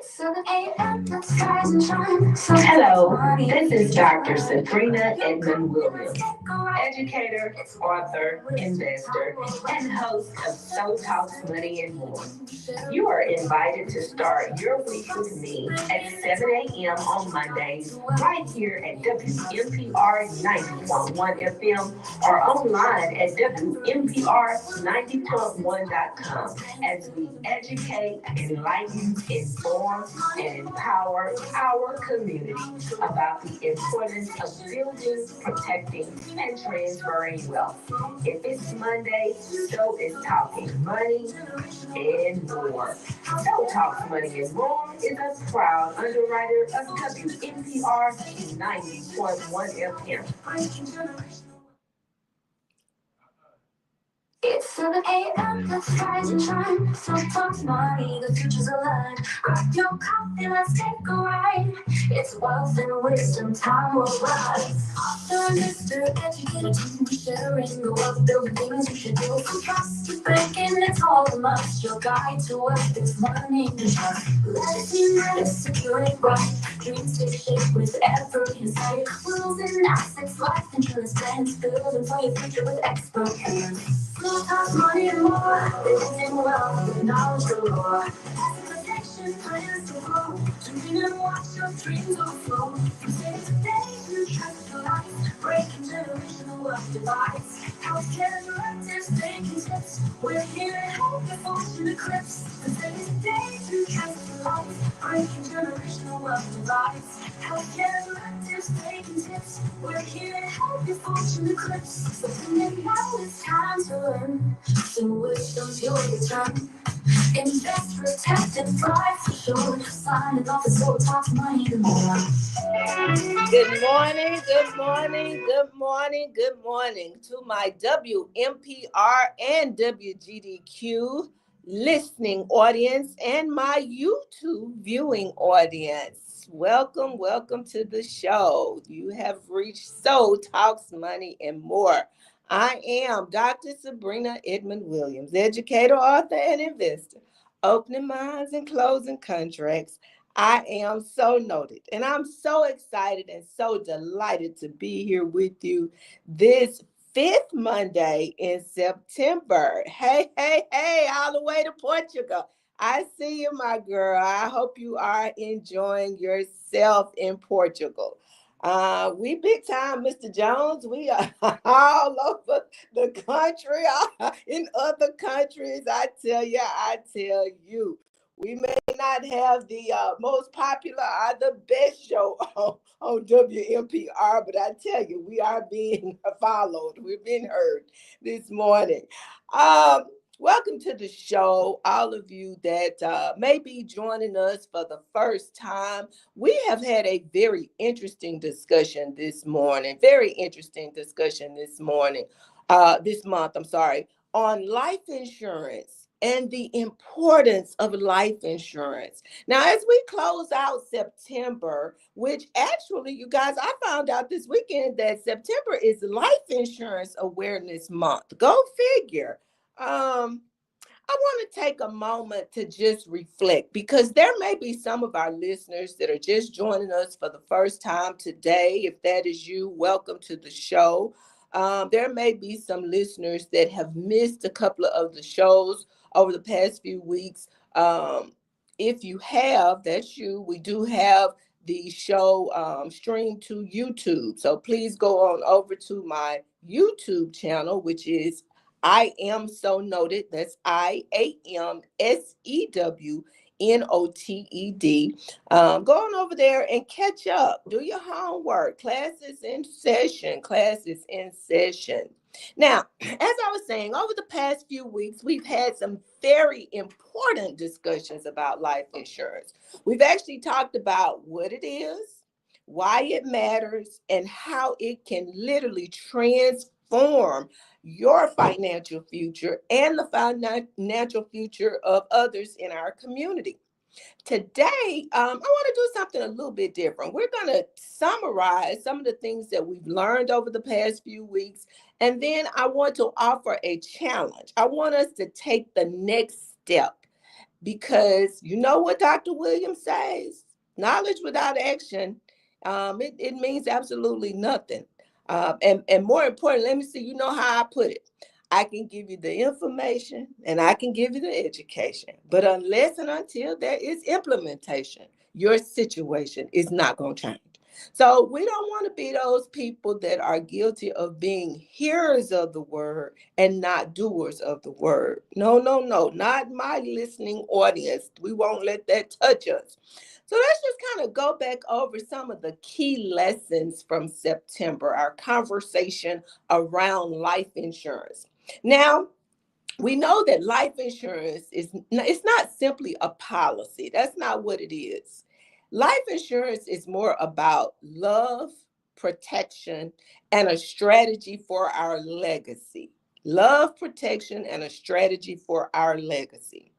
Hello, this is Dr. Sabrina Edmond Williams, educator, author, investor, and host of So Talks Money and More. You are invited to start your week with me at 7 a.m. on Mondays, right here at WMPR 90.1 FM or online at WMPR90.1.com as we educate, enlighten, inform, and empower our community about the importance of building, protecting, and transferring wealth. If it's Monday, so is talking money and more. So Talks Money and More is a proud underwriter of WMPR 90.1 FM. It's 7 a.m., let's rise and shine. So talks money, the future's aligned. Grab your coffee, let's take a ride. It's wealth and wisdom, time will rise. Author, Mr. Educator, team sharing the wealth, building things you should do. From trust to banking, it's all a must. Your guide to wealth is money and trust. Legacy matters, secure and bright. Dreams take shape with every insight. Rules and assets, life insurance plans. Building for your future with expert hands. No talk money and more, building wealth with knowledge galore. Asset protection, plans to grow. Tune in and watch your dreams overflow. From day to day, you trust your life. Breaking generational wealth divides. Healthcare directives, banking tips. We're here to help your fortune eclipse. From day to day, you trust your life. Breaking generational wealth divides. Healthcare directives, banking tips. We're here to help your fortune eclipse. So tune in now, it's time to learn. So wisdom's your return. Invest, protect, and thrive for sure. Signing off the soul talks money and more. Good morning, good morning, good morning, good morning to my WMPR and WGDQ listening audience and my YouTube viewing audience. Welcome, welcome to the show. You have reached So Talks Money and More. I am Dr. Sabrina Edmond Williams, educator, author, and investor, opening minds and closing contracts. I am so noted, and I'm so excited and so delighted to be here with you this fifth Monday in September. Hey, hey, hey, all the way to Portugal. I see you, my girl. I hope you are enjoying yourself in Portugal. We big time, Mr. Jones. We are all over the country, in other countries. I tell you. We may not have the most popular or the best show on WMPR, but I tell you, we are being followed. We're being heard this morning. Welcome to the show, all of you that may be joining us for the first time. We have had a very interesting discussion this morning, this month, on life insurance and the importance of life insurance. Now, as we close out September, which actually, you guys, I found out this weekend that September is Life Insurance Awareness Month. Go figure. I want to take a moment to just reflect because there may be some of our listeners that are just joining us for the first time today. If that is you, welcome to the show. There may be some listeners that have missed a couple of the shows over the past few weeks. If you have, that's you. We do have the show streamed to YouTube. So please go on over to my YouTube channel, which is I Am So Noted. That's IAMSEWNOTED. Go on over there and catch up. Do your homework. Class is in session. Now, as I was saying, over the past few weeks, we've had some very important discussions about life insurance. We've actually talked about what it is, why it matters, and how it can literally transform your financial future and the financial future of others in our community. Today, I want to do something a little bit different. We're going to summarize some of the things that we've learned over the past few weeks, and then I want to offer a challenge. I want us to take the next step because you know what Dr. Williams says, knowledge without action, it means absolutely nothing. And more important, let me see, you know how I put it. I can give you the information and I can give you the education, but unless and until there is implementation, your situation is not going to change. So we don't want to be those people that are guilty of being hearers of the word and not doers of the word. No, no, no, not my listening audience. We won't let that touch us. So let's just kind of go back over some of the key lessons from September, our conversation around life insurance. Now, we know that life insurance is it's not simply a policy. That's not what it is. Life insurance is more about love, protection, and a strategy for our legacy. Love, protection, and a strategy for our legacy.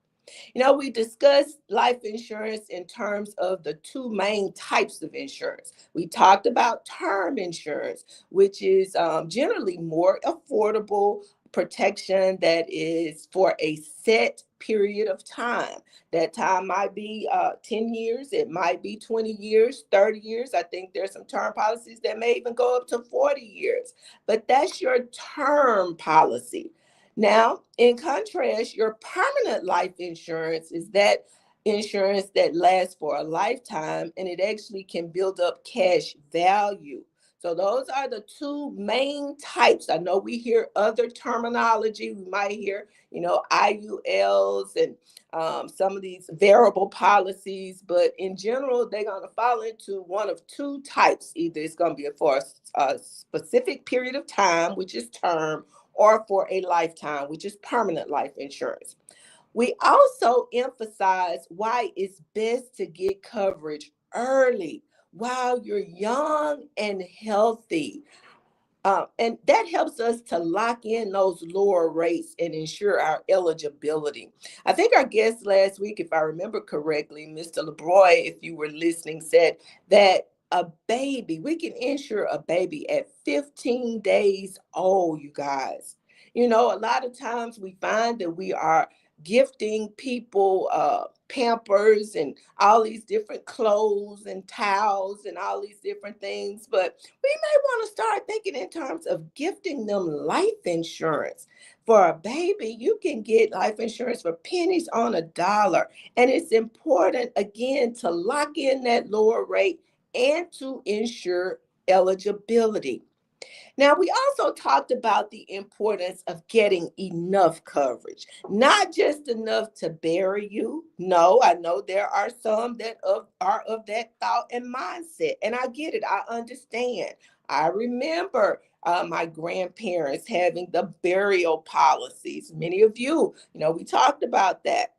We discussed life insurance in terms of the two main types of insurance. We talked about term insurance, which is generally more affordable protection that is for a set period of time. That time might be 10 years, it might be 20 years, 30 years. I think there's some term policies that may even go up to 40 years, but that's your term policy. Now, in contrast, your permanent life insurance is that insurance that lasts for a lifetime and it actually can build up cash value. So those are the two main types. I know we hear other terminology. We might hear, IULs and some of these variable policies, but in general, they're going to fall into one of two types. Either it's going to be for a specific period of time, which is term, or for a lifetime, which is permanent life insurance. We also emphasize why it's best to get coverage early while you're young and healthy. And that helps us to lock in those lower rates and ensure our eligibility. I think our guest last week, if I remember correctly, Mr. LeBroy, if you were listening, said that a baby, we can insure a baby at 15 days old, you guys. A lot of times we find that we are gifting people pampers and all these different clothes and towels and all these different things, but we may want to start thinking in terms of gifting them life insurance. For a baby, you can get life insurance for pennies on a dollar. And it's important, again, to lock in that lower rate and to ensure eligibility. Now, we also talked about the importance of getting enough coverage, not just enough to bury you. No, I know there are some that are of that thought and mindset, and I get it. I understand. I remember my grandparents having the burial policies. Many of you, we talked about that.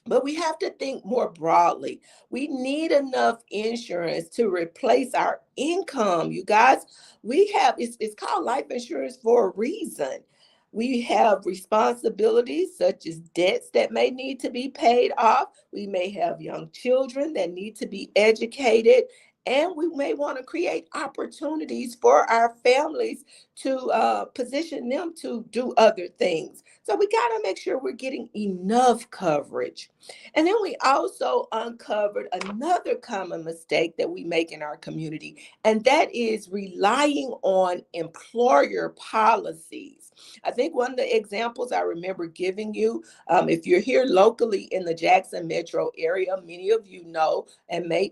But we have to think more broadly. We need enough insurance to replace our income. You guys, it's called life insurance for a reason. We have responsibilities such as debts that may need to be paid off. We may have young children that need to be educated. And we may want to create opportunities for our families to position them to do other things. So we got to make sure we're getting enough coverage. And then we also uncovered another common mistake that we make in our community, and that is relying on employer policies. I think one of the examples I remember giving you, if you're here locally in the Jackson metro area, many of you know and may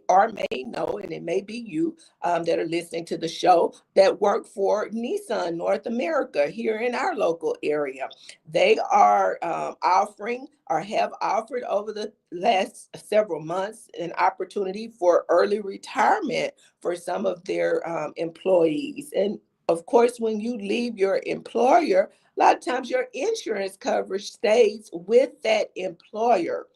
know, and it may be you that are listening to the show that work for Nissan North America here in our local area. They are offering or have offered over the last several months an opportunity for early retirement for some of their employees. And of course, when you leave your employer, a lot of times your insurance coverage stays with that employer.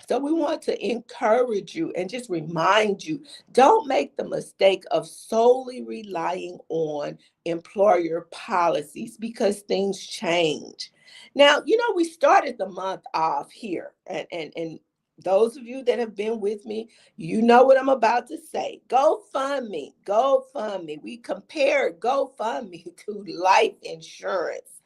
So we want to encourage you and just remind you, don't make the mistake of solely relying on employer policies because things change. Now, we started the month off here, and those of you that have been with me, you know what I'm about to say. GoFundMe, GoFundMe. We compared GoFundMe to life insurance.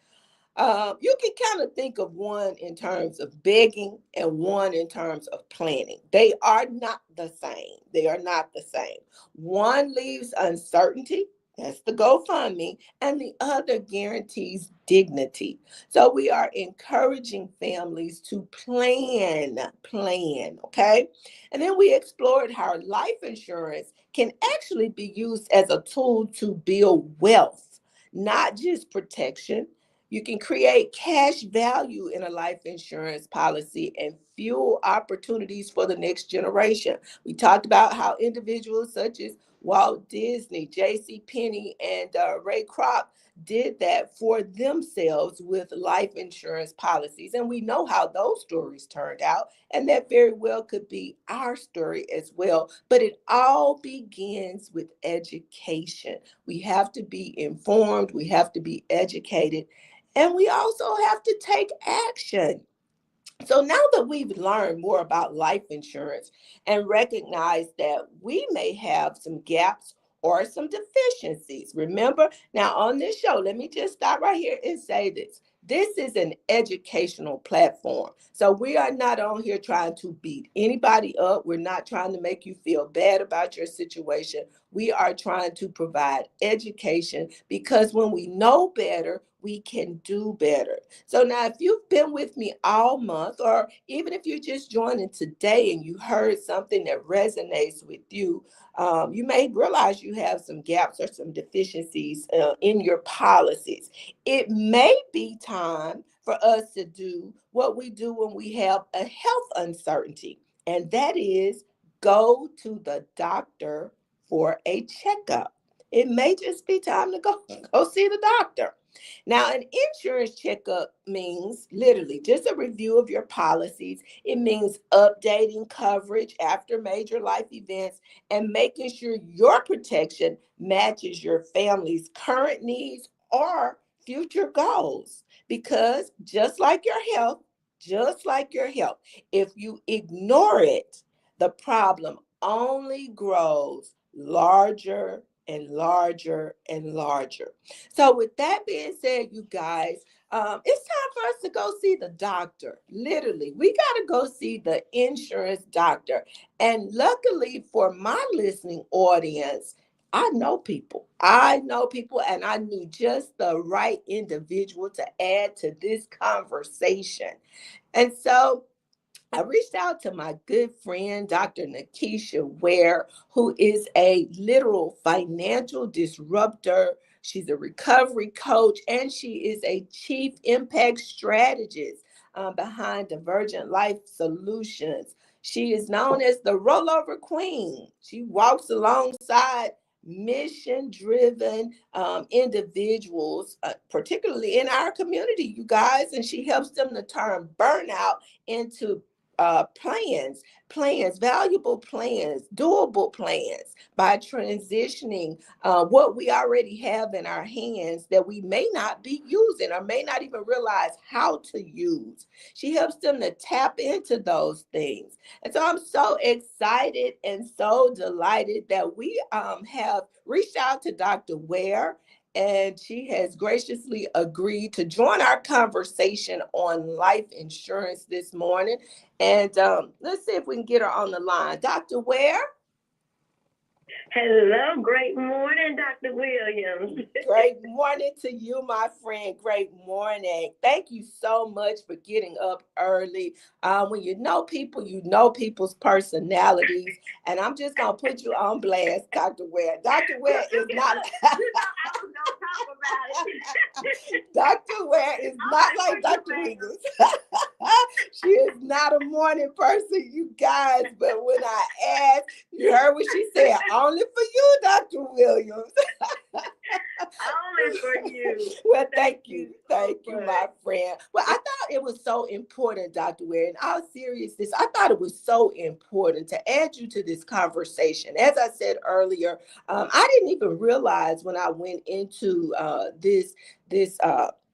You can kind of think of one in terms of begging and one in terms of planning. They are not the same. They are not the same. One leaves uncertainty, that's the GoFundMe, and the other guarantees dignity. So we are encouraging families to plan, okay? And then we explored how life insurance can actually be used as a tool to build wealth, not just protection. You can create cash value in a life insurance policy and fuel opportunities for the next generation. We talked about how individuals such as Walt Disney, J.C. Penney, and Ray Kroc did that for themselves with life insurance policies. And we know how those stories turned out. And that very well could be our story as well. But it all begins with education. We have to be informed, we have to be educated, and we also have to take action. So now that we've learned more about life insurance and recognize that we may have some gaps or some deficiencies, remember, now on this show, let me just stop right here and say this. This is an educational platform. So we are not on here trying to beat anybody up. We're not trying to make you feel bad about your situation. We are trying to provide education because when we know better, we can do better. So now, if you've been with me all month, or even if you're just joining today and you heard something that resonates with you, you may realize you have some gaps or some deficiencies in your policies. It may be time for us to do what we do when we have a health uncertainty, and that is go to the doctor for a checkup. It may just be time to go see the doctor. Now, an insurance checkup means literally just a review of your policies. It means updating coverage after major life events and making sure your protection matches your family's current needs or future goals. Because just like your health, if you ignore it, the problem only grows larger and larger and larger. So, with that being said, you guys, it's time for us to go see the doctor. Literally, we got to go see the insurance doctor. And luckily for my listening audience, I know people, and I knew just the right individual to add to this conversation. And so, I reached out to my good friend, Dr. Nakisha Ware, who is a literal financial disruptor. She's a recovery coach, and she is a chief impact strategist behind Divergent Life Solutions. She is known as the rollover queen. She walks alongside mission driven individuals, particularly in our community, you guys, and she helps them to turn burnout into valuable plans, doable plans by transitioning what we already have in our hands that we may not be using or may not even realize how to use. She helps them to tap into those things. And so I'm so excited and so delighted that we have reached out to Dr. Ware, and she has graciously agreed to join our conversation on life insurance this morning. And let's see if we can get her on the line. Dr. Ware? Hello, great morning, Dr. Williams. Great morning to you, my friend. Great morning. Thank you so much for getting up early. When you know people's personalities. And I'm just going to put you on blast, Dr. Ware. Dr. Ware is not. I was going to talk about it. Dr. Ware is not like Dr. Wiggins. She is not a morning person, you guys. But when I asked, you heard what she said. Only for you, Dr. Williams. Only for you. Well, thank you. Thank so you, my friend. Well, I thought it was so important, Dr. Ware. In all seriousness, I thought it was so important to add you to this conversation. As I said earlier, I didn't even realize when I went into this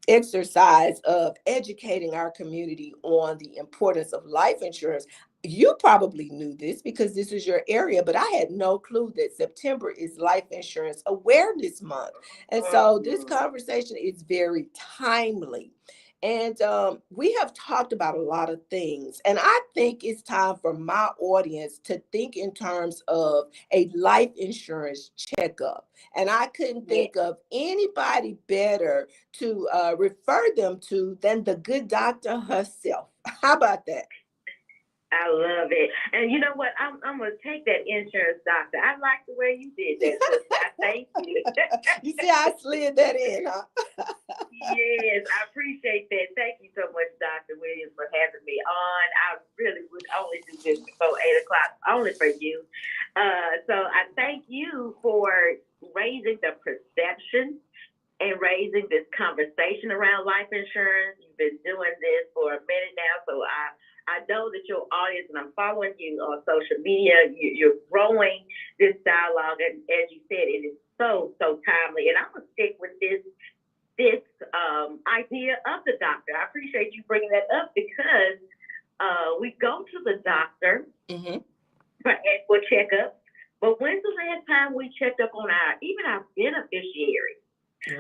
exercise of educating our community on the importance of life insurance. You probably knew this because this is your area, but I had no clue that September is Life Insurance Awareness Month. And so this conversation is very timely. And we have talked about a lot of things. And I think it's time for my audience to think in terms of a life insurance checkup. And I couldn't Yeah, think of anybody better to refer them to than the good doctor herself. How about that? I love it. And you know what? I'm gonna take that insurance doctor. I like the way you did that, sister. I thank you. You see, I slid that in, huh? Yes, I appreciate that. Thank you so much, Dr. Williams, for having me on. I really would only do this before 8 o'clock, only for you. So I thank you for raising the perception and raising this conversation around life insurance. You've been doing this for a minute now, so I know that your audience, and I'm following you on social media, you're growing this dialogue, and as you said, it is so timely. And I'm gonna stick with this idea of the doctor. I appreciate you bringing that up because we go to the doctor Mm-hmm. for annual checkups, but when's the last time we checked up on even our beneficiaries,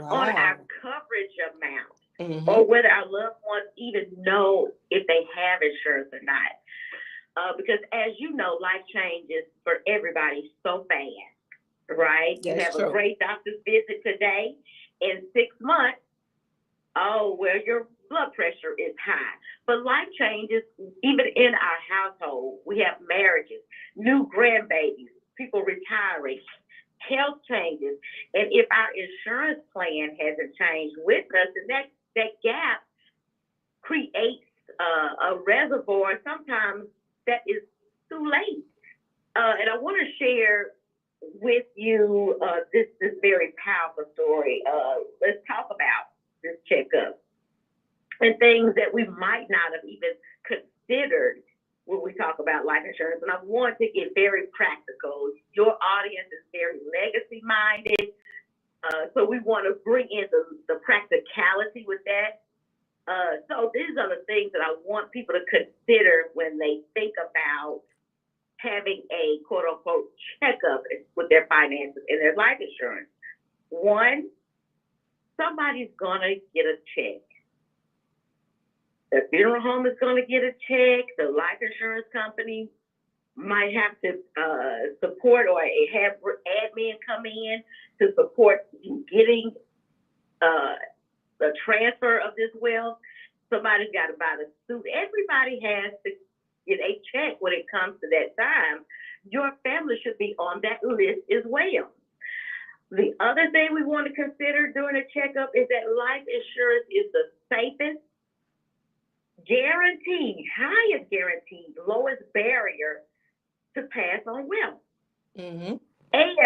on our Wow. coverage amount, Mm-hmm. or whether our loved ones even know if they have insurance or not? Because as you know, life changes for everybody so fast, right? You That's have a true. great doctor's visit today. In 6 months, oh, well, your blood pressure is high. But life changes even in our household. We have marriages, new grandbabies, people retiring, health changes. And if our insurance plan hasn't changed with us, then that gap creates a reservoir. Sometimes that is too late. And I want to share with you this very powerful story. Let's talk about this checkup and things that we might not have even considered when we talk about life insurance. And I want to get very practical. Your audience is very legacy minded, so we want to bring in the practicality with that. So these are the things that I want people to consider when they think about having a quote unquote checkup with their finances and their life insurance. One, somebody's gonna get a check. The funeral home is gonna get a check. The life insurance company might have to support or have admin come in to support getting the transfer of this wealth. Somebody's got to buy the suit. Everybody has to get a check when it comes to that time. Your family should be on that list as well. The other thing we want to consider during a checkup is that life insurance is the safest, guaranteed, highest guaranteed, lowest barrier to pass on wealth. Mm-hmm. And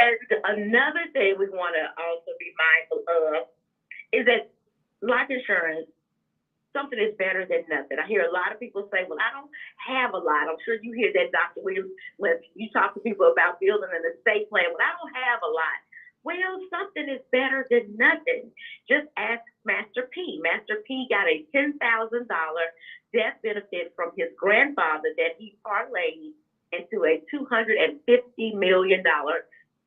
another thing we want to also be mindful of is that life insurance, something is better than nothing. I hear a lot of people say, well, I don't have a lot. I'm sure you hear that, Dr. Williams, when you talk to people about building an estate plan. Well, I don't have a lot. Well, something is better than nothing. Just ask Master P. Master P got a $10,000 death benefit from his grandfather that he parlayed into a $250 million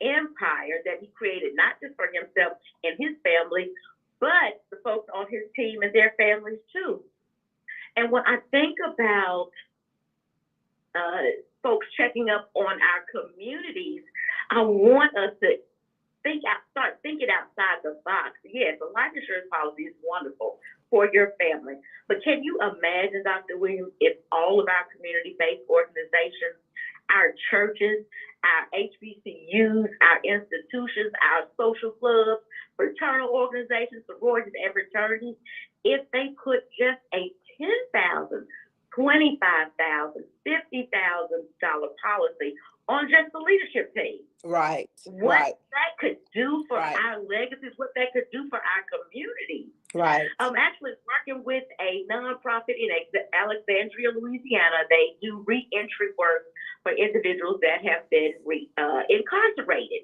empire that he created, not just for himself and his family, but the folks on his team and their families too. And when I think about folks checking up on our communities, I want us to start thinking outside the box. Yes, a life insurance policy is wonderful for your family, but can you imagine, Dr. Williams, if all of our community-based organizations, our churches, our HBCUs, our institutions, our social clubs, fraternal organizations, sororities, and fraternities, if they put just a $10,000, $25,000, $50,000 policy on just the leadership team, Right. what Right. that could do for Right. our legacies, what that could do for our community. Right. I'm actually working with a nonprofit in Alexandria, Louisiana. They do reentry work for individuals that have been incarcerated.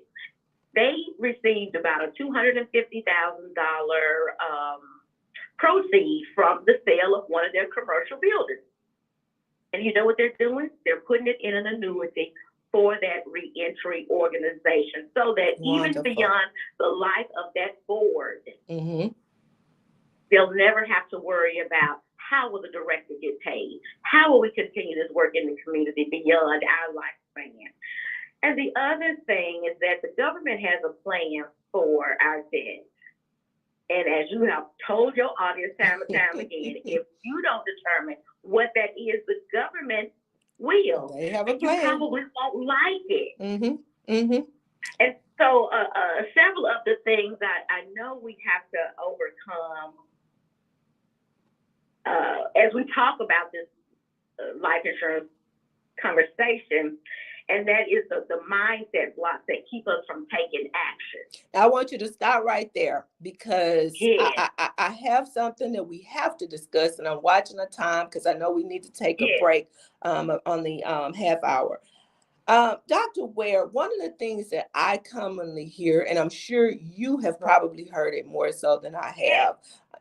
They received about a $250,000 proceed from the sale of one of their commercial buildings. And you know what they're doing? They're putting it in an annuity for that reentry organization so that even Wonderful. beyond the life of that board, Mm-hmm. they'll never have to worry about how will the director get paid? How will we continue this work in the community beyond our lifespan? And the other thing is that the government has a plan for our vets. And as you have told your audience time and time again, if you don't determine what that is, the government will. They have a You plan. probably won't like it. Mm-hmm. Mm-hmm. And so several of the things I know we have to overcome as we talk about this life insurance conversation, and that is the mindset blocks that keep us from taking action. I want you to stop right there because Yes, I have something that we have to discuss, and I'm watching the time because I know we need to take a yes, break on the half hour. Dr. Ware, one of the things that I commonly hear, and I'm sure you have probably heard it more so than I yes, have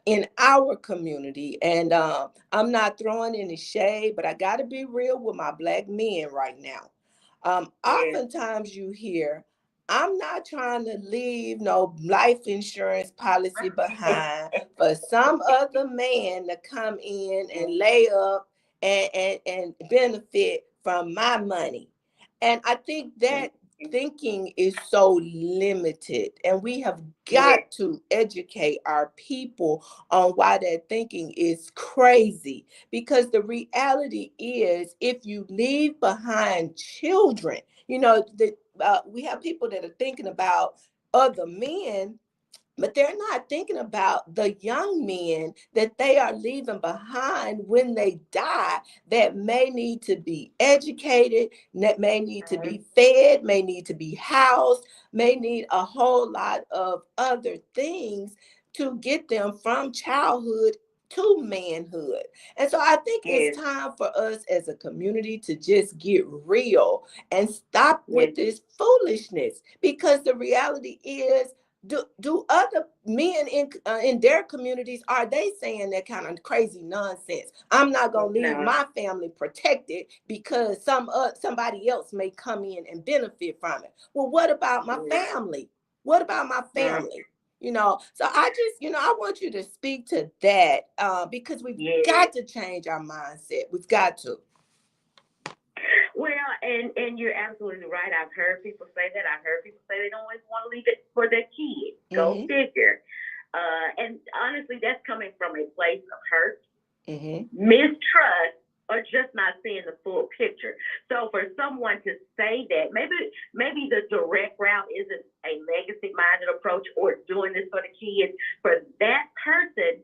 in our community, and I'm not throwing any shade, but I got to be real with my Black men right now. yes, Oftentimes you hear, I'm not trying to leave no life insurance policy behind for some other man to come in and lay up and benefit from my money. And I think that thinking is so limited, and we have yes, got to educate our people on why that thinking is crazy. Because the reality is, if you leave behind children, we have people that are thinking about other men, but they're not thinking about the young men that they are leaving behind when they die, that may need to be educated, that may need to be fed, may need to be housed, may need a whole lot of other things to get them from childhood to manhood. And so I think it's yes, time for us as a community to just get real and stop yes, with this foolishness, because the reality is, do other men in their communities, are they saying that kind of crazy nonsense? I'm not gonna leave no, my family protected because somebody else may come in and benefit from it. Well, what about my no, family? What about my no, family? So I just, I want you to speak to that, because we've yes. got to change our mindset. We've got to. Well, and you're absolutely right. I've heard people say that. I've heard people say they don't always want to leave it for their kids. Go Mm-hmm. figure. And honestly, that's coming from a place of hurt, Mm-hmm. mistrust, or just not seeing the full picture. So for someone to say that, maybe the direct route isn't a legacy minded approach or doing this for the kids. For that person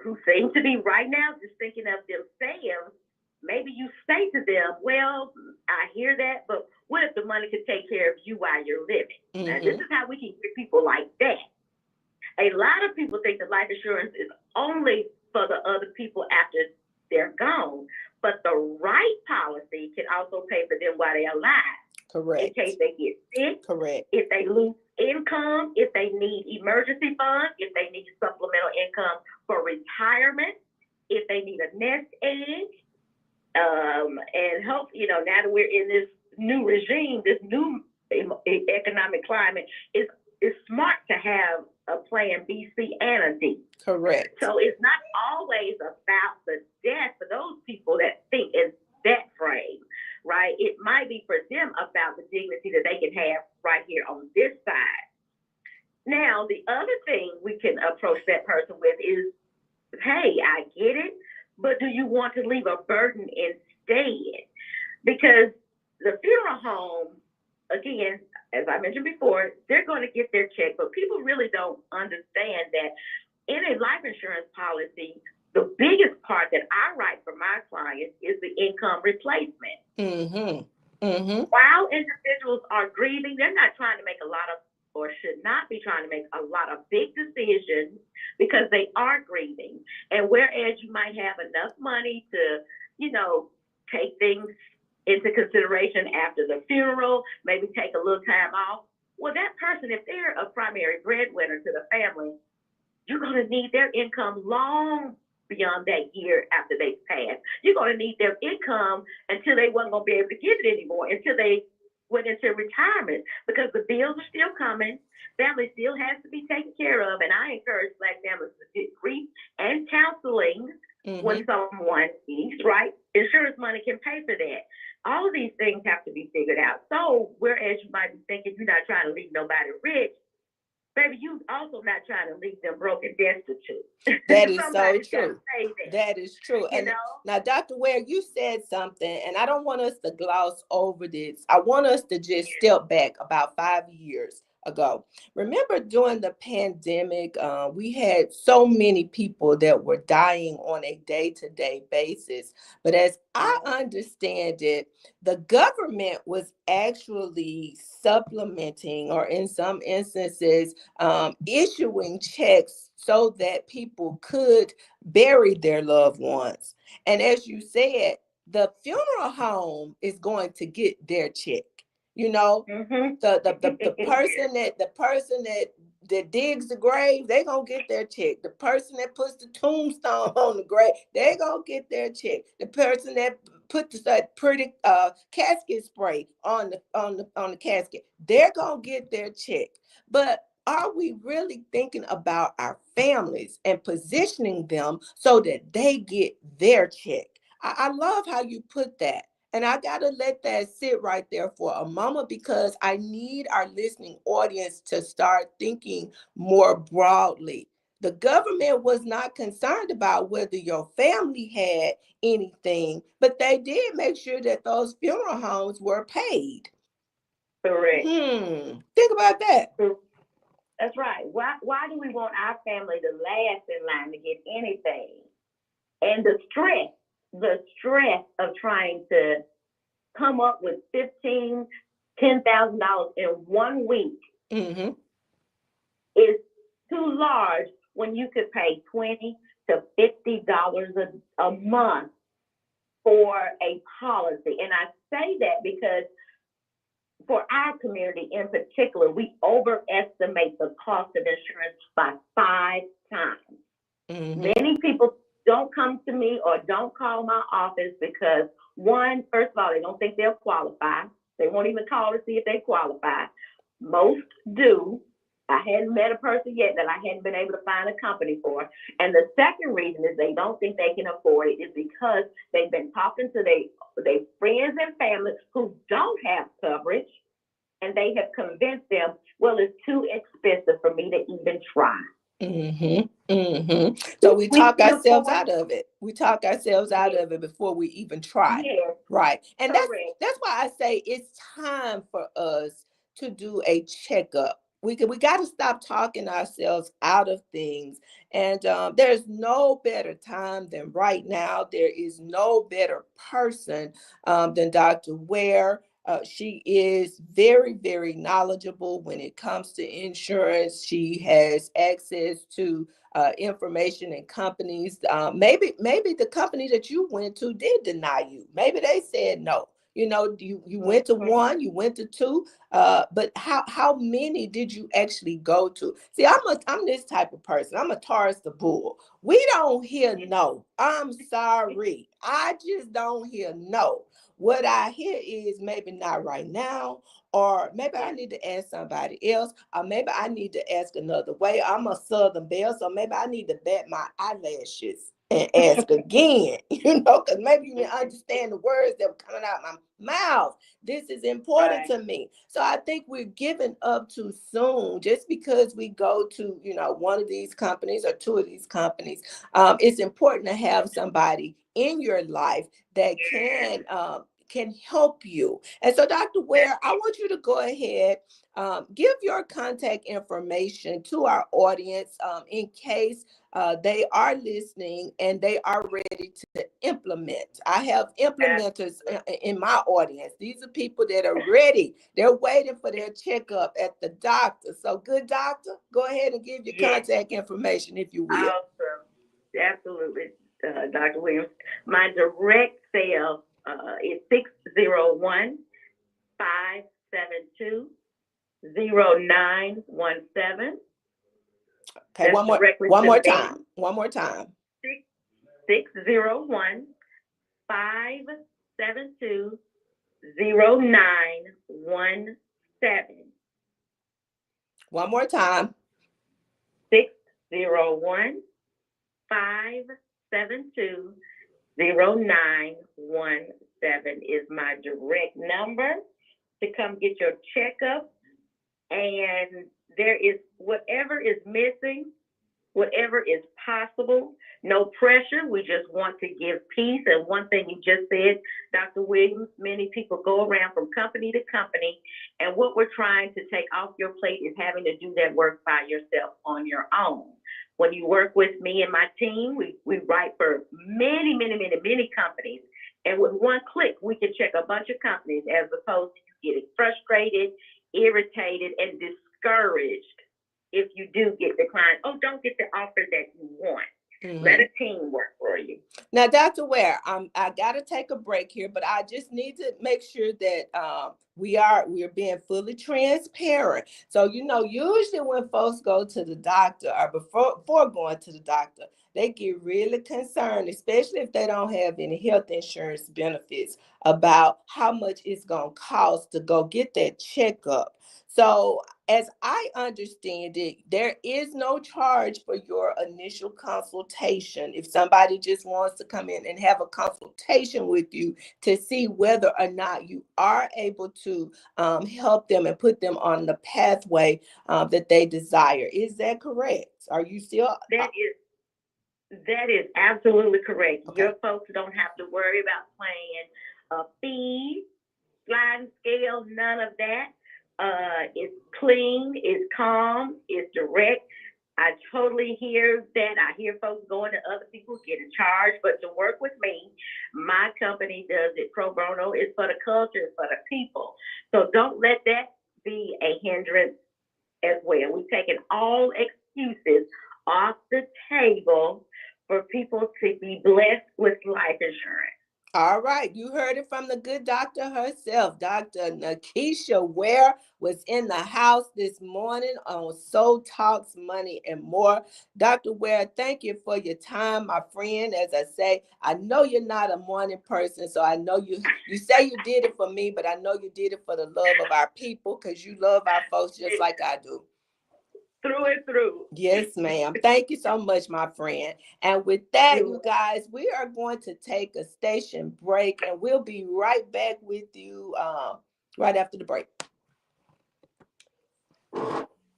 who seems to be right now just thinking of themselves, maybe you say to them, well, I hear that, but what if the money could take care of you while you're living? Now, this Mm-hmm. is how we can get people like that. A lot of people think that life insurance is only for the other people after they're gone, but the right policy can also pay for them while they're alive in Correct. case they get sick, Correct. if they lose income, if they need emergency funds, if they need supplemental income for retirement, if they need a nest egg, and hope, now that we're in this new regime, this new economic climate, it's smart to have a plan B, C, and a D. Correct. So it's not always about the death for those people that think in that frame, right? It might be for them about the dignity that they can have right here on this side. Now, the other thing we can approach that person with is, hey, I get it, but do you want to leave a burden instead? Because the funeral home, again, as I mentioned before, they're going to get their check, but people really don't understand that in a life insurance policy, the biggest part that I write for my clients is the income replacement. Mm-hmm. Mm-hmm. While individuals are grieving, they're not trying to make a lot of, or should not be trying to make a lot of big decisions because they are grieving. And whereas you might have enough money to, take things into consideration after the funeral, maybe take a little time off. Well, that person, if they're a primary breadwinner to the family, you're going to need their income long beyond that year after they pass. You're going to need their income until they wasn't going to be able to give it anymore, until they went into retirement, because the bills are still coming. Family still has to be taken care of. And I encourage Black families to get grief and counseling when someone needs, right? Insurance money can pay for that. All of these things have to be figured out. So, whereas you might be thinking you're not trying to leave nobody rich, baby, you also not trying to leave them broke and destitute. That is so Somebody's got to true. say That is true. you And know? now, Dr. Ware, you said something, and I don't want us to gloss over this. I want us to just step back about 5 years ago. Remember during the pandemic, we had so many people that were dying on a day-to-day basis. But as I understand it, the government was actually supplementing, or in some instances, issuing checks so that people could bury their loved ones. And as you said, the funeral home is going to get their check. You know, the person that digs the grave, they gonna get their check. The person that puts the tombstone on the grave, they gonna get their check. The person that put that pretty casket spray on the casket, they're gonna get their check. But are we really thinking about our families and positioning them so that they get their check? I love how you put that. And I got to let that sit right there for a moment, because I need our listening audience to start thinking more broadly. The government was not concerned about whether your family had anything, but they did make sure that those funeral homes were paid. Correct. Think about that. That's right. Why do we want our family to last in line to get anything? And the stress of trying to come up with $10,000 in 1 week is too large when you could pay $20 to $50 a month for a policy. And I say that because for our community in particular, we overestimate the cost of insurance by 5 times. Many people don't come to me or don't call my office because, one, first of all, they don't think they'll qualify. They won't even call to see if they qualify. Most do. I hadn't met a person yet that I hadn't been able to find a company for. And the second reason is they don't think they can afford it is because they've been talking to their friends and family who don't have coverage, and they have convinced them, well, it's too expensive for me to even try. So we talk ourselves out of it. We talk ourselves out of it before we even try. Right. And that's why I say it's time for us to do a checkup. We got to stop talking ourselves out of things. And there's no better time than right now. There is no better person than Dr. Ware. She is very, very knowledgeable when it comes to insurance. She has access to information and companies. Maybe the company that you went to did deny you. Maybe they said no. You know, you went to one, you went to two, but how many did you actually go to? See, I'm this type of person. I'm a Taurus the bull. We don't hear no. I'm sorry. I just don't hear no. What I hear is maybe not right now, or maybe I need to ask somebody else, or maybe I need to ask another way. I'm a Southern Belle, so maybe I need to bat my eyelashes and ask again, because maybe you didn't understand the words that were coming out my mouth. This is important to me. So I think we're giving up too soon just because we go to, one of these companies or two of these companies. It's important to have somebody in your life that can help you. And so, Dr. Ware, I want you to go ahead, give your contact information to our audience in case they are listening and they are ready to implement. I have implementers in my audience. These are people that are ready. They're waiting for their checkup at the doctor. So, good doctor, go ahead and give your contact information, if you will. Awesome. Absolutely, Dr. Williams. My direct sale is 601-572-0917. Okay, one more time. 601 -601-572-0917. One more time. 601-572-0917 is my direct number to come get your checkup. And there is whatever is missing, whatever is possible. No pressure. We just want to give peace. And one thing you just said, Dr. Williams, many people go around from company to company, and what we're trying to take off your plate is having to do that work by yourself on your own. When you work with me and my team, we write for many, many, many, many companies. And with one click, we can check a bunch of companies as opposed to you getting frustrated, irritated, and discouraged if you do get declined. Oh, don't get the offer that you want. Let a team work for you. Now, Dr. Ware, I got to take a break here, but I just need to make sure that we're being fully transparent. So, usually when folks go to the doctor or before going to the doctor, they get really concerned, especially if they don't have any health insurance benefits, about how much it's going to cost to go get that checkup. So, as I understand it, there is no charge for your initial consultation. If somebody just wants to come in and have a consultation with you to see whether or not you are able to help them and put them on the pathway that they desire. Is that correct? Are you still? That is absolutely correct. Okay. Your folks don't have to worry about paying a fee, sliding scale, none of that. It's clean, it's calm, it's direct. I totally hear that. I hear folks going to other people getting charged, but to work with me, my company does it pro bono. It's for the culture, it's for the people. So don't let that be a hindrance as well. We've taken all excuses off the table for people to be blessed with life insurance. All right, you heard it from the good doctor herself. Dr. Nakisha Ware was in the house this morning on Soul Talks Money and More. Dr. Ware, thank you for your time, my friend. As I say, I know you're not a morning person, so I know you say you did it for me, but I know you did it for the love of our people because you love our folks just like I do. Through and through. Yes, ma'am. Thank you so much, my friend. And with that, you guys, we are going to take a station break and we'll be right back with you right after the break.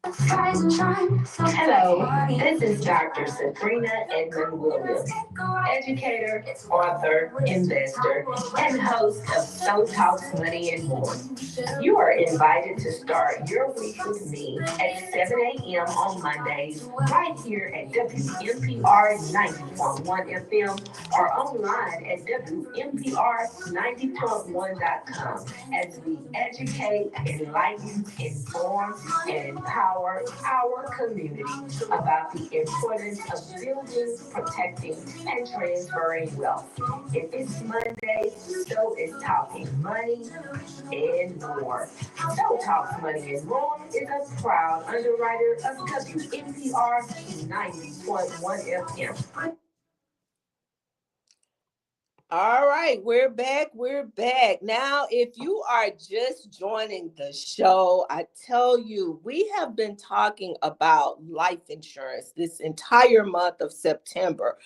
Hello, this is Dr. Sabrina Edmond Williams, educator, author, investor, and host of So Talks Money and More. You are invited to start your week with me at 7 a.m. on Mondays, right here at WMPR 90.1 FM or online at WMPR90.1.com as we educate, enlighten, inform, and empower our community about the importance of building, protecting, and transferring wealth. If it's Monday, so is talking money and more. So Talks Money and More is a proud underwriter of WNPR 90.1 FM. All right, we're back. We're back. Now, if you are just joining the show, I tell you, we have been talking about life insurance this entire month of September.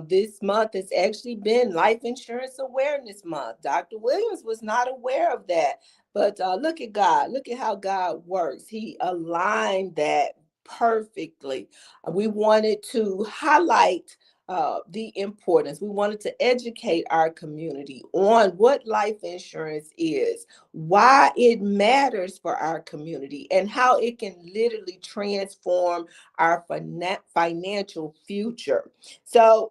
This month has actually been Life Insurance Awareness Month. Dr. Williams was not aware of that, but look at God. Look at how God works. He aligned that perfectly. We wanted to highlight the importance. We wanted to educate our community on what life insurance is, why it matters for our community, and how it can literally transform our financial future. So,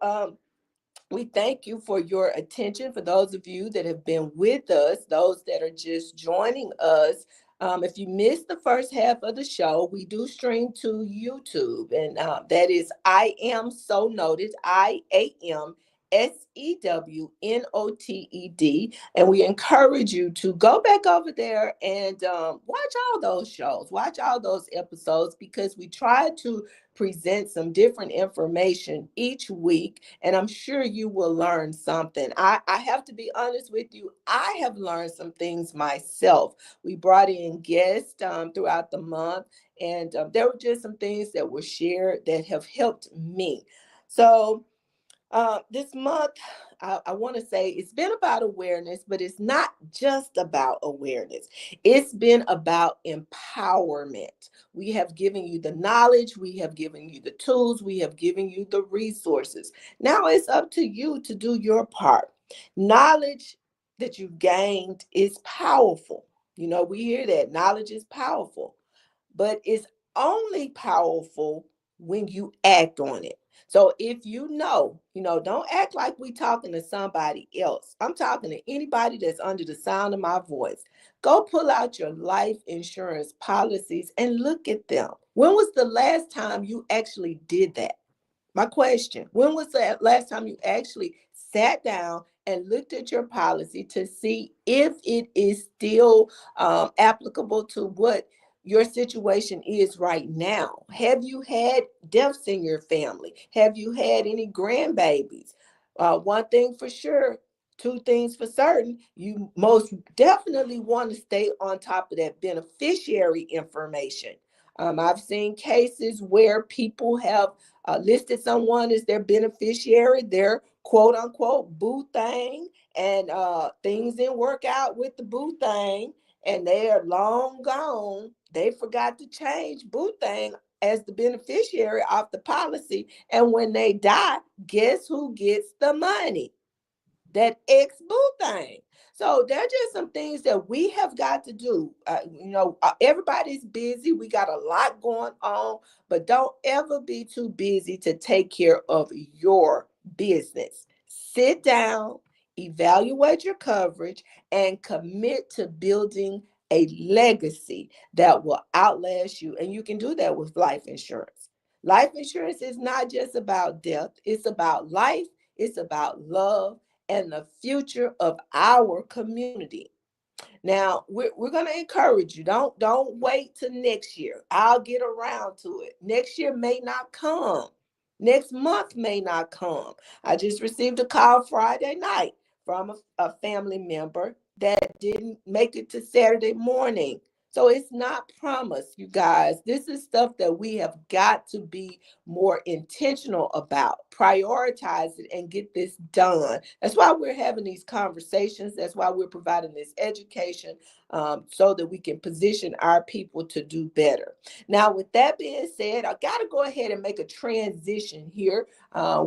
we thank you for your attention. For those of you that have been with us, those that are just joining us, if you missed the first half of the show, we do stream to YouTube, and that is I Am So Noted, IAM S-E-W-NOTED. And we encourage you to go back over there and watch all those shows, watch all those episodes, because we try to present some different information each week. And I'm sure you will learn something. I have to be honest with you, I have learned some things myself. We brought in guests throughout the month, and there were just some things that were shared that have helped me. So, this month, I want to say it's been about awareness, but it's not just about awareness. It's been about empowerment. We have given you the knowledge, we have given you the tools, we have given you the resources. Now it's up to you to do your part. Knowledge that you've gained is powerful. You know, we hear that knowledge is powerful, but it's only powerful when you act on it. So if don't act like we talking to somebody else. I'm talking to anybody that's under the sound of my voice. Go pull out your life insurance policies and look at them. When was the last time you actually did that? My question, when was the last time you actually sat down and looked at your policy to see if it is still applicable to what your situation is right now? Have you had deaths in your family? Have you had any grandbabies? One thing for sure, two things for certain, you most definitely want to stay on top of that beneficiary information. I've seen cases where people have listed someone as their beneficiary, their quote unquote boo thing, and things didn't work out with the boo thing, and they are long gone. They forgot to change boo thing as the beneficiary of the policy. And when they die, guess who gets the money? That ex-boo thing. So there are just some things that we have got to do. Everybody's busy. We got a lot going on, but don't ever be too busy to take care of your business. Sit down, evaluate your coverage, and commit to building a legacy that will outlast you. And you can do that with life insurance. Life insurance is not just about death, it's about life, it's about love and the future of our community. Now, we're going to encourage you. Don't wait till next year. I'll get around to it. Next year may not come. Next month may not come. I just received a call Friday night from a family member that didn't make it to Saturday morning. So it's not promised, you guys. This is stuff that we have got to be more intentional about. Prioritize it and get this done. That's why we're having these conversations. That's why we're providing this education, so that we can position our people to do better. Now, with that being said, I got to go ahead and make a transition here.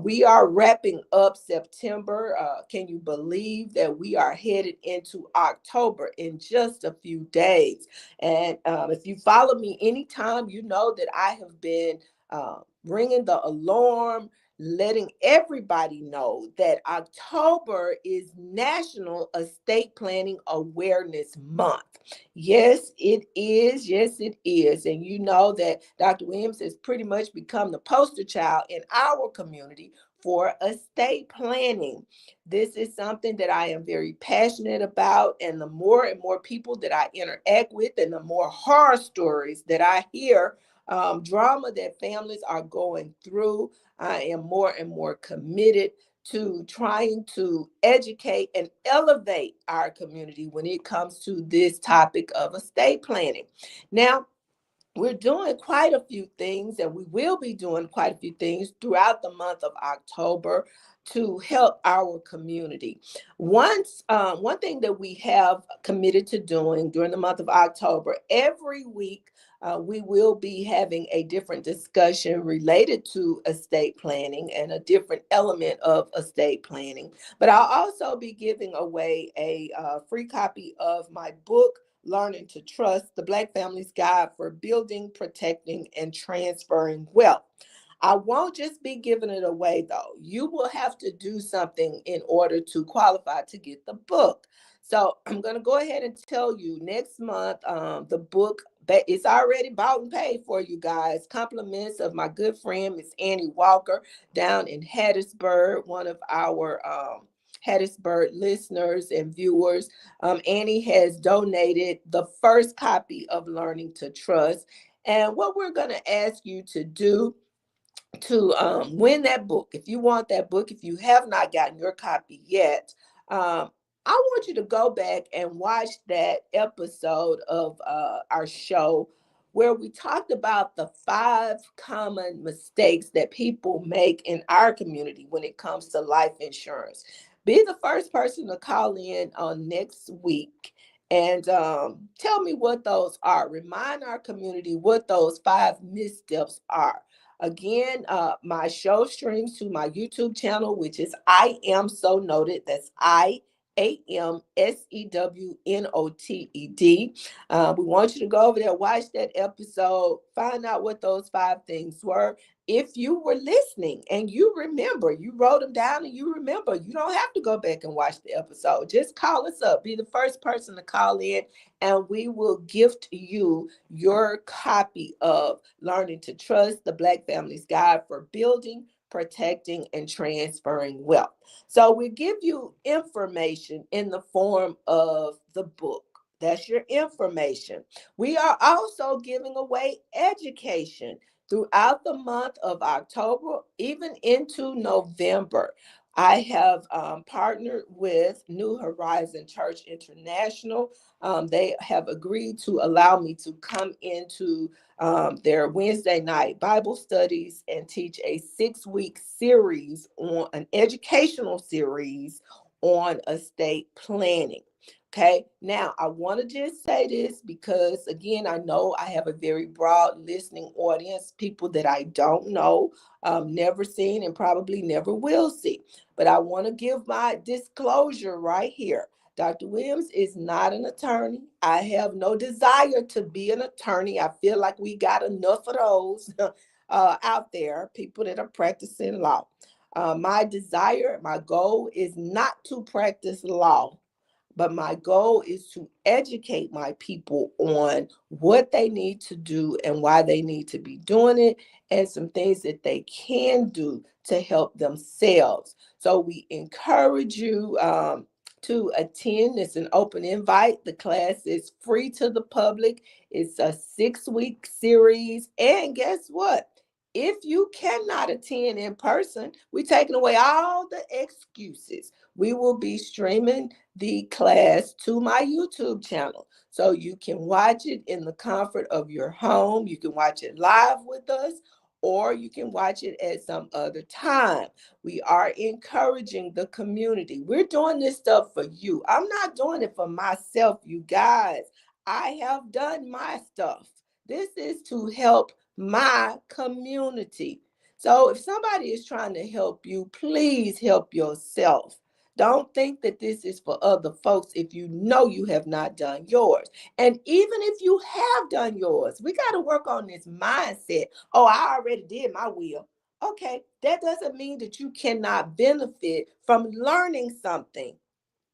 We are wrapping up September. Can you believe that we are headed into October in just a few days? And if you follow me anytime, you know that I have been ringing the alarm, letting everybody know that October is National Estate Planning Awareness Month. Yes, it is. Yes, it is. And you know that Dr. Williams has pretty much become the poster child in our community for estate planning. This is something that I am very passionate about. And the more and more people that I interact with, and the more horror stories that I hear, drama that families are going through, I am more and more committed to trying to educate and elevate our community when it comes to this topic of estate planning. Now, we're doing quite a few things, and we will be doing quite a few things throughout the month of October to help our community. One thing that we have committed to doing during the month of October, every week, we will be having a different discussion related to estate planning and a different element of estate planning. But I'll also be giving away a free copy of my book, Learning to Trust, the Black Family's Guide for Building, Protecting, and Transferring Wealth. I won't just be giving it away, though. You will have to do something in order to qualify to get the book. So I'm going to go ahead and tell you next month, the book It's already bought and paid for, you guys. Compliments of my good friend, Miss Annie Walker, down in Hattiesburg, one of our Hattiesburg listeners and viewers. Annie has donated the first copy of Learning to Trust. And what we're going to ask you to do to win that book, if you want that book, if you have not gotten your copy yet, um, I want you to go back and watch that episode of our show where we talked about the 5 common mistakes that people make in our community when it comes to life insurance. Be the first person to call in on next week and tell me what those are. Remind our community what those 5 missteps are. Again, my show streams to my YouTube channel, which is I Am So Noted. That's IAMSEWNOTED. We want you to go over there, watch that episode, find out what those 5 things were. If you were listening and you remember, you wrote them down and you remember, you don't have to go back and watch the episode. Just call us up. Be the first person to call in, and we will gift you your copy of Learning to Trust, the Black Family's Guide for Building, Protecting, and Transferring Wealth. So we give you information in the form of the book. That's your information. We are also giving away education throughout the month of October, even into November. I have partnered with New Horizon Church International. They have agreed to allow me to come into their Wednesday night Bible studies and teach a 6-week series on an educational series on estate planning. Okay, now I want to just say this because, again, I know I have a very broad listening audience, people that I don't know, never seen, and probably never will see. But I want to give my disclosure right here. Dr. Williams is not an attorney. I have no desire to be an attorney. I feel like we got enough of those out there, people that are practicing law. My desire, my goal is not to practice law, but my goal is to educate my people on what they need to do and why they need to be doing it, and some things that they can do to help themselves. So we encourage you to attend. It's an open invite. The class is free to the public. It's a 6-week series. And guess what? If you cannot attend in person, we're taking away all the excuses. We will be streaming the class to my YouTube channel. So you can watch it in the comfort of your home. You can watch it live with us, or you can watch it at some other time. We are encouraging the community. We're doing this stuff for you. I'm not doing it for myself, you guys. I have done my stuff. This is to help my community. So if somebody is trying to help you, please help yourself. Don't think that this is for other folks if you know you have not done yours. And even if you have done yours, we got to work on this mindset. Oh, I already did my will. Okay, that doesn't mean that you cannot benefit from learning something.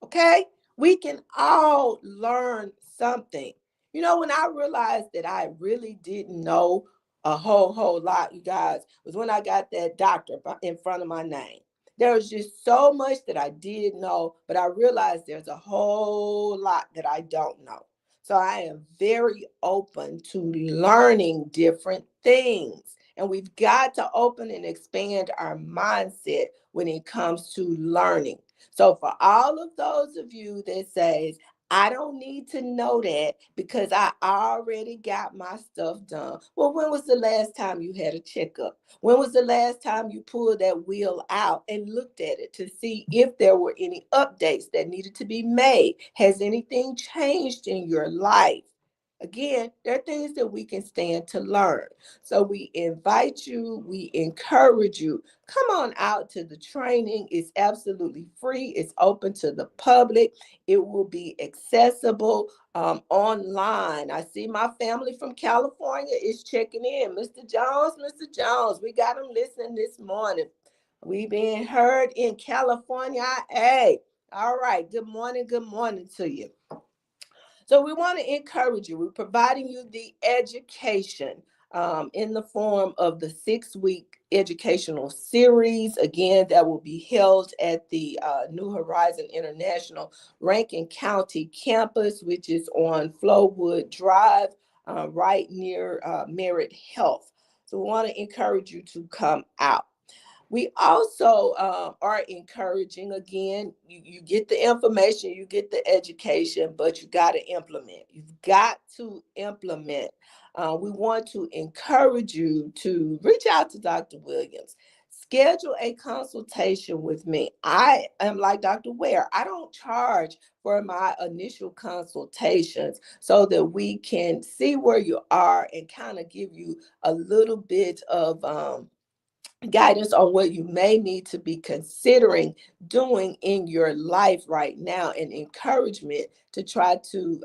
Okay, we can all learn something. You know, when I realized that I really didn't know a whole lot, you guys, was when I got that doctor in front of my name. There was just so much that I did know, but I realized there's a whole lot that I don't know. So I am very open to learning different things. And we've got to open and expand our mindset when it comes to learning. So for all of those of you that says, I don't need to know that because I already got my stuff done. Well, when was the last time you had a checkup? When was the last time you pulled that wheel out and looked at it to see if there were any updates that needed to be made? Has anything changed in your life? Again, there are things that we can stand to learn. So we invite you, we encourage you. Come on out to the training. It's absolutely free. It's open to the public. It will be accessible online. I see my family from California is checking in. Mr. Jones, we got him listening this morning. We being heard in California. Hey, all right. Good morning to you. So we want to encourage you. We're providing you the education in the form of the 6-week educational series. Again, that will be held at the New Horizon International Rankin County campus, which is on Flowwood Drive, right near Merit Health. So we want to encourage you to come out. We also are encouraging, again, you get the information, you get the education, but you got to implement. You've got to implement. We want to encourage you to reach out to Dr. Williams. Schedule a consultation with me. I am like Dr. Ware. I don't charge for my initial consultations so that we can see where you are and kind of give you a little bit of guidance on what you may need to be considering doing in your life right now, and encouragement to try to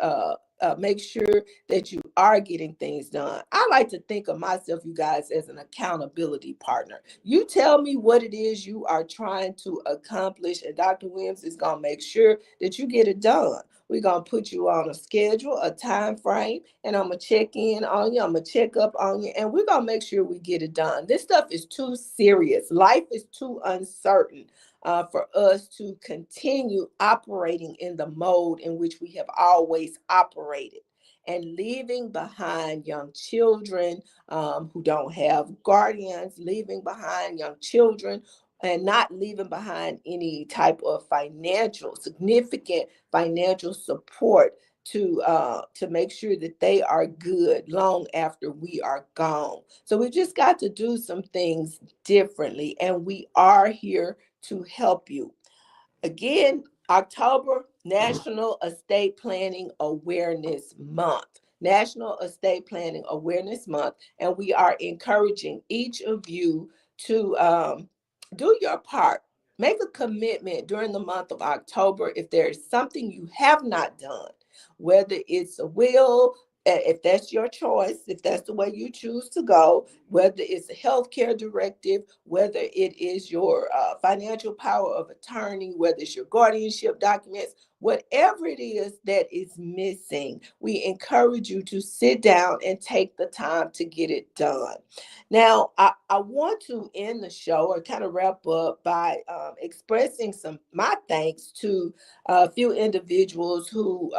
make sure that you are getting things done. I like to think of myself, you guys, as an accountability partner. You tell me what it is you are trying to accomplish, and Dr. Williams is going to make sure that you get it done. We're going to put you on a schedule, a time frame, and I'm going to check in on you. I'm going to check up on you, and we're going to make sure we get it done. This stuff is too serious. Life is too uncertain for us to continue operating in the mode in which we have always operated. And leaving behind young children who don't have guardians, leaving behind young children and not leaving behind any type of significant financial support to make sure that they are good long after we are gone. So we just got to do some things differently, and we are here to help you. Again, October, National Estate Planning Awareness Month. National Estate Planning Awareness Month. And we are encouraging each of you to do your part. Make a commitment during the month of October if there is something you have not done, whether it's a will, if that's your choice, if that's the way you choose to go, whether it's a healthcare directive, whether it is your financial power of attorney, whether it's your guardianship documents, whatever it is that is missing, we encourage you to sit down and take the time to get it done. Now, I want to end the show or kind of wrap up by expressing my thanks to a few individuals who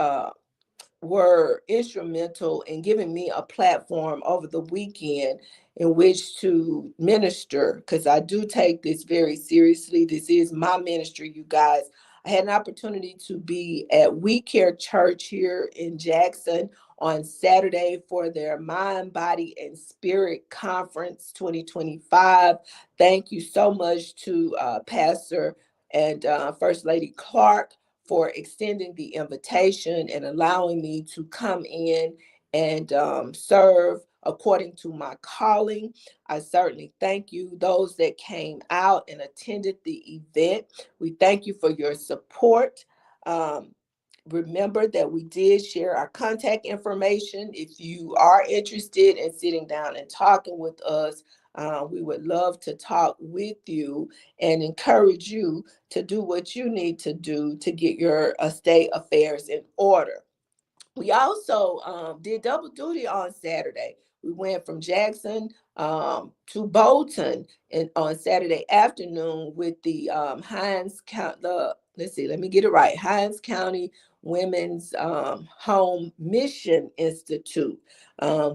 were instrumental in giving me a platform over the weekend in which to minister, because I do take this very seriously. This is my ministry, you guys. I had an opportunity to be at We Care Church here in Jackson on Saturday for their Mind, Body, and Spirit Conference 2025. Thank you so much to Pastor and First Lady Clark for extending the invitation and allowing me to come in and serve according to my calling. I certainly thank you, those that came out and attended the event. We thank you for your support. Um, Remember that we did share our contact information. If you are interested in sitting down and talking with us, we would love to talk with you and encourage you to do what you need to do to get your estate affairs in order. We also did double duty on Saturday. We went from Jackson to Bolton and on Saturday afternoon with the Hines County. Let's see, let me get it right. Hines County Women's Home Mission Institute.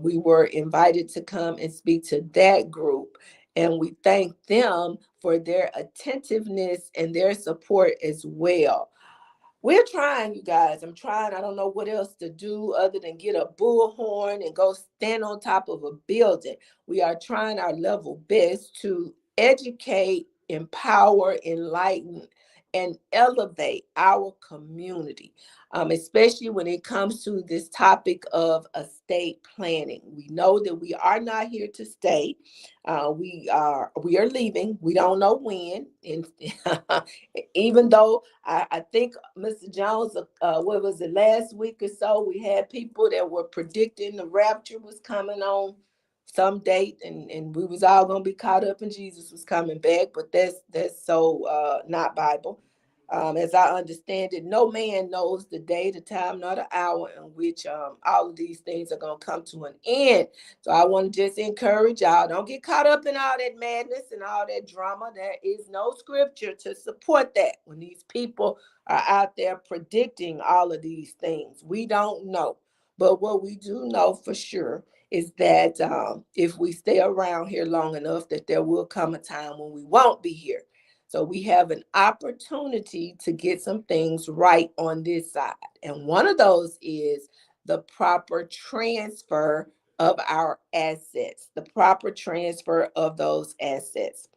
We were invited to come and speak to that group, and we thank them for their attentiveness and their support as well. We're trying, you guys. I'm trying. I don't know what else to do other than get a bullhorn and go stand on top of a building. We are trying our level best to educate, empower, enlighten, and elevate our community, especially when it comes to this topic of estate planning. We know that we are not here to stay. We are leaving. We don't know when, and even though I think Mr. Jones, what was it, last week or so, we had people that were predicting the rapture was coming on some date, and we was all gonna be caught up and Jesus was coming back, but that's so not Bible. As I understand it, no man knows the day, the time, nor the hour in which all of these things are going to come to an end. So I want to just encourage y'all, don't get caught up in all that madness and all that drama. There is no scripture to support that when these people are out there predicting all of these things. We don't know. But what we do know for sure is that if we stay around here long enough, that there will come a time when we won't be here. So we have an opportunity to get some things right on this side. And one of those is the proper transfer of our assets, the proper transfer of those assets.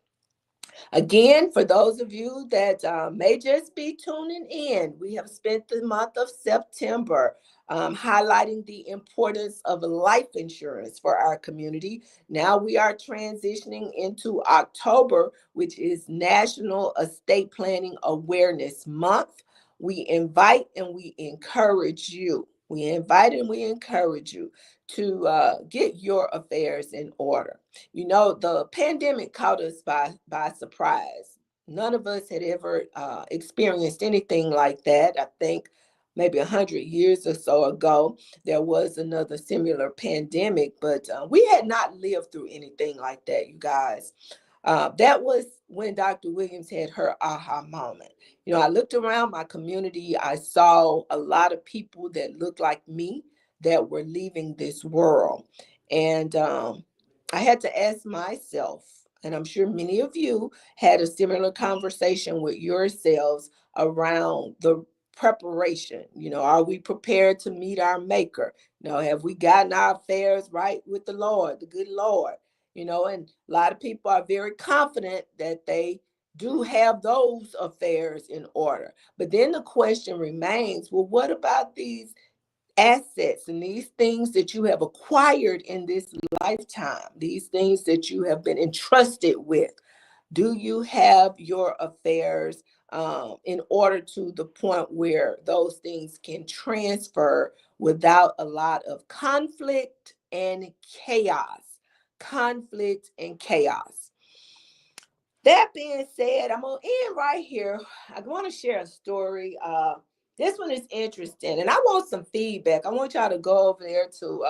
Again, for those of you that may just be tuning in, we have spent the month of September highlighting the importance of life insurance for our community. Now we are transitioning into October, which is National Estate Planning Awareness Month. We invite and we encourage you. We invite and we encourage you to get your affairs in order. You know, the pandemic caught us by surprise. None of us had ever experienced anything like that. I think maybe 100 years or so ago, there was another similar pandemic, but we had not lived through anything like that, you guys. That was when Dr. Williams had her aha moment. You know, I looked around my community, I saw a lot of people that looked like me that were leaving this world. And I had to ask myself, and I'm sure many of you had a similar conversation with yourselves around the preparation. You know, are we prepared to meet our maker? You know, have we gotten our affairs right with the Lord, the good Lord? You know, and a lot of people are very confident that they do have those affairs in order. But then the question remains, well, what about these assets and these things that you have acquired in this lifetime, these things that you have been entrusted with? Do you have your affairs in order to the point where those things can transfer without a lot of conflict and chaos? Conflict and chaos. That being said, I'm gonna end right here. I want to share a story. This one is interesting, and I want some feedback. I want y'all to go over there to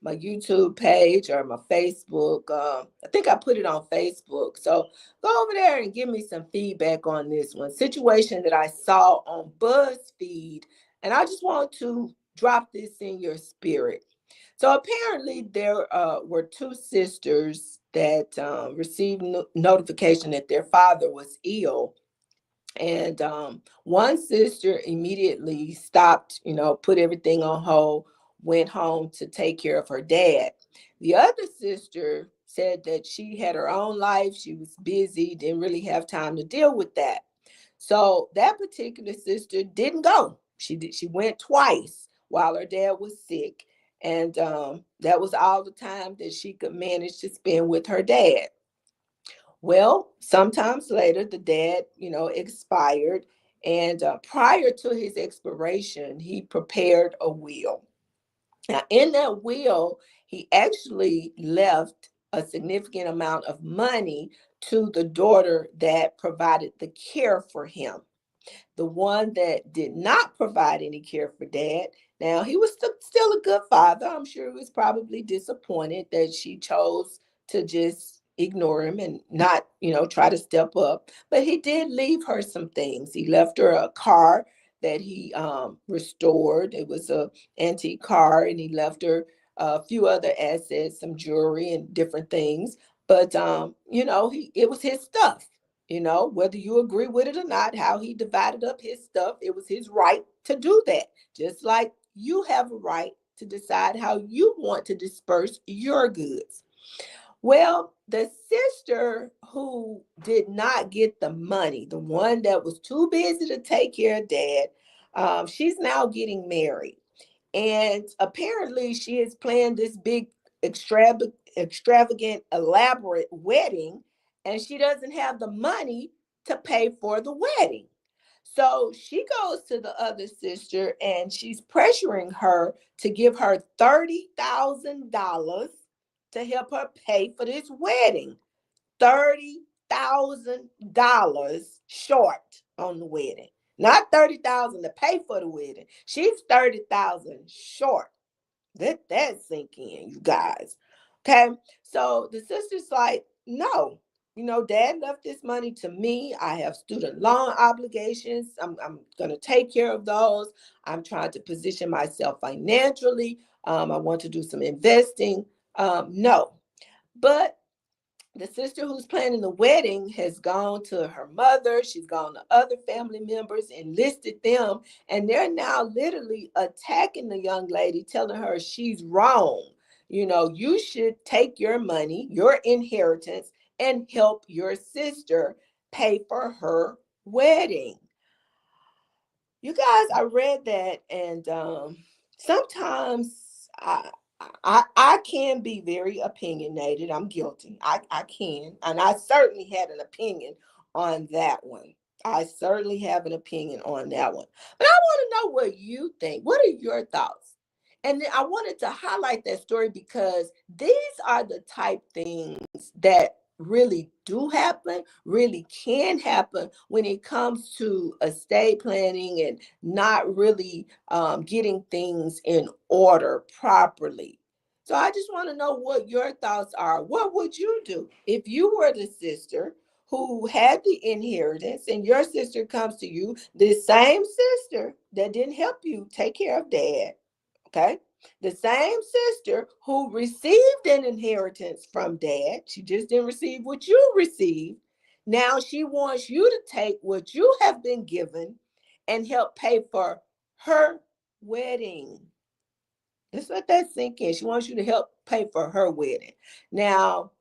my YouTube page or my Facebook. I think I put it on Facebook. So go over there and give me some feedback on this one situation that I saw on BuzzFeed, and I just want to drop this in your spirit. So apparently there were two sisters that received notification that their father was ill. And one sister immediately stopped, you know, put everything on hold, went home to take care of her dad. The other sister said that she had her own life. She was busy, didn't really have time to deal with that. So that particular sister didn't go. She went twice while her dad was sick, and that was all the time that she could manage to spend with her dad. Well, sometimes later, the dad, you know, expired, and prior to his expiration, he prepared a will. Now, in that will, he actually left a significant amount of money to the daughter that provided the care for him. The one that did not provide any care for dad, now he was still a good father. I'm sure he was probably disappointed that she chose to just ignore him and not, you know, try to step up. But he did leave her some things. He left her a car that he restored. It was a antique car, and he left her a few other assets, some jewelry and different things. But you know, it was his stuff. You know, whether you agree with it or not, how he divided up his stuff, it was his right to do that. Just like you have a right to decide how you want to disperse your goods. Well, the sister who did not get the money, the one that was too busy to take care of dad, she's now getting married. And apparently, she has planned this big, extravagant, elaborate wedding, and she doesn't have the money to pay for the wedding. So she goes to the other sister and she's pressuring her to give her $30,000 to help her pay for this wedding. $30,000 short. on the wedding. Not 30,000 to pay for the wedding. She's 30,000 short. Let that sink in, you guys. Okay. So the sister's like, no, dad left this money to me. I have student loan obligations. I'm going to take care of those. I'm trying to position myself financially. I want to do some investing. No. But the sister who's planning the wedding has gone to her mother. She's gone to other family members, enlisted them, and they're now literally attacking the young lady, telling her she's wrong. You should take your money, your inheritance, and help your sister pay for her wedding. You guys, I read that, and sometimes I can be very opinionated. I'm guilty. I can, and I certainly had an opinion on that one. I certainly have an opinion on that one. But I want to know what you think. What are your thoughts? And then I wanted to highlight that story because these are the type things that really do happen, really can happen when it comes to estate planning and not really getting things in order properly. So I just want to know what your thoughts are. What would you do if you were the sister who had the inheritance and your sister comes to you, the same sister that didn't help you take care of dad? Okay. The same sister who received an inheritance from dad, she just didn't receive what you received. Now she wants you to take what you have been given and help pay for her wedding. Just let that sink in. She wants you to help pay for her wedding. Now,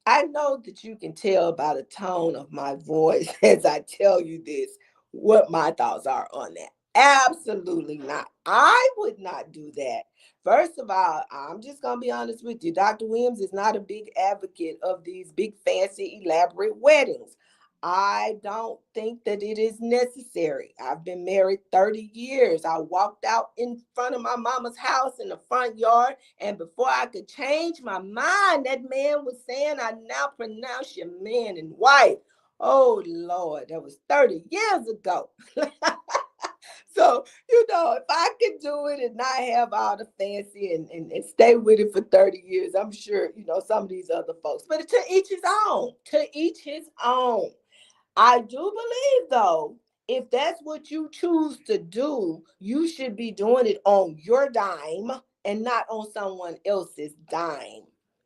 I know that you can tell by the tone of my voice as I tell you this what my thoughts are on that. Absolutely not. I would not do that. First of all, I'm just going to be honest with you. Dr. Williams is not a big advocate of these big, fancy, elaborate weddings. I don't think that it is necessary. I've been married 30 years. I walked out in front of my mama's house in the front yard, and before I could change my mind, that man was saying, I now pronounce you man and wife. Oh, Lord, that was 30 years ago. So, if I could do it and not have all the fancy and stay with it for 30 years, I'm sure, some of these other folks. But to each his own, to each his own. I do believe, though, if that's what you choose to do, you should be doing it on your dime and not on someone else's dime.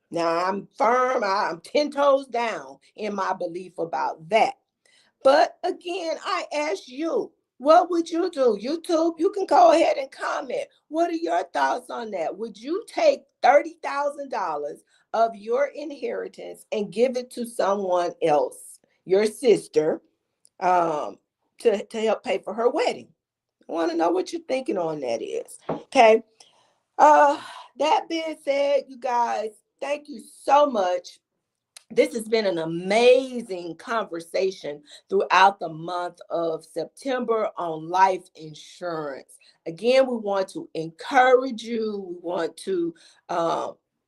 Now, I'm firm, I'm 10 toes down in my belief about that. But again, I ask you, what would you do? YouTube, you can go ahead and comment. What are your thoughts on that? Would you take $30,000 of your inheritance and give it to someone else, your sister, um, to help pay for her wedding? I want to know what you're thinking on that is. Okay. Uh, that being said, you guys, thank you so much. This has been an amazing conversation throughout the month of September on life insurance. Again, we want to encourage you. We want to,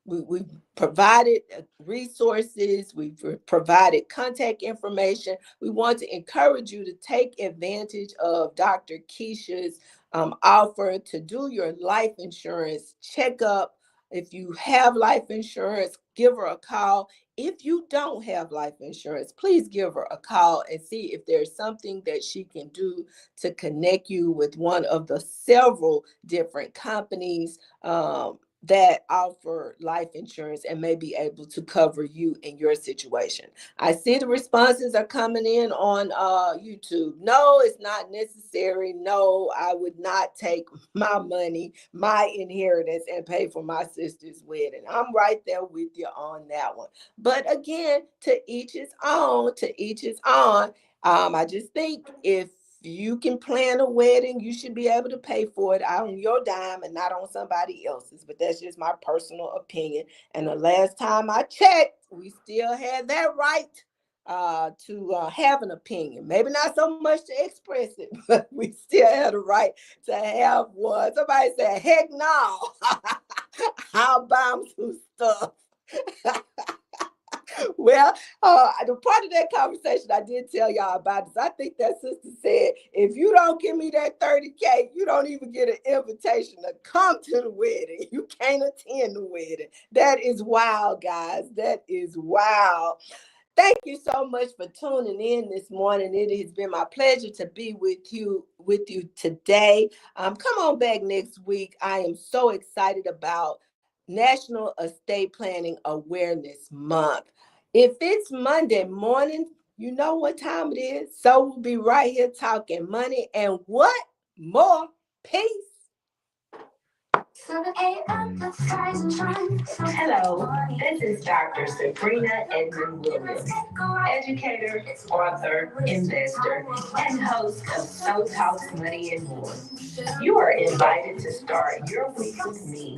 we provided resources, we've provided contact information. We want to encourage you to take advantage of Dr. Keisha's offer to do your life insurance checkup. If you have life insurance, give her a call. If you don't have life insurance, please give her a call and see if there's something that she can do to connect you with one of the several different companies that offer life insurance and may be able to cover you in your situation. I see the responses are coming in on YouTube. No, it's not necessary. No, I would not take my money, my inheritance, and pay for my sister's wedding. I'm right there with you on that one. But again, to each his own, to each his own. I just think if you can plan a wedding, you should be able to pay for it on your dime and not on somebody else's. But that's just my personal opinion. And the last time I checked, we still had that right to have an opinion. Maybe not so much to express it, but we still had a right to have one. Somebody said, heck no, I'll buy them some stuff. Well, the part of that conversation I did tell y'all about is I think that sister said, if you don't give me that 30K, you don't even get an invitation to come to the wedding. You can't attend the wedding. That is wild, guys. That is wild. Thank you so much for tuning in this morning. It has been my pleasure to be with you today. Come on back next week. I am so excited about National Estate Planning Awareness Month. If it's Monday morning, you know what time it is. So we'll be right here talking money and what more? Peace. Hello, this is Dr. Sabrina Edmond Williams, educator, author, investor, and host of So Talks Money and More. You are invited to start your week with me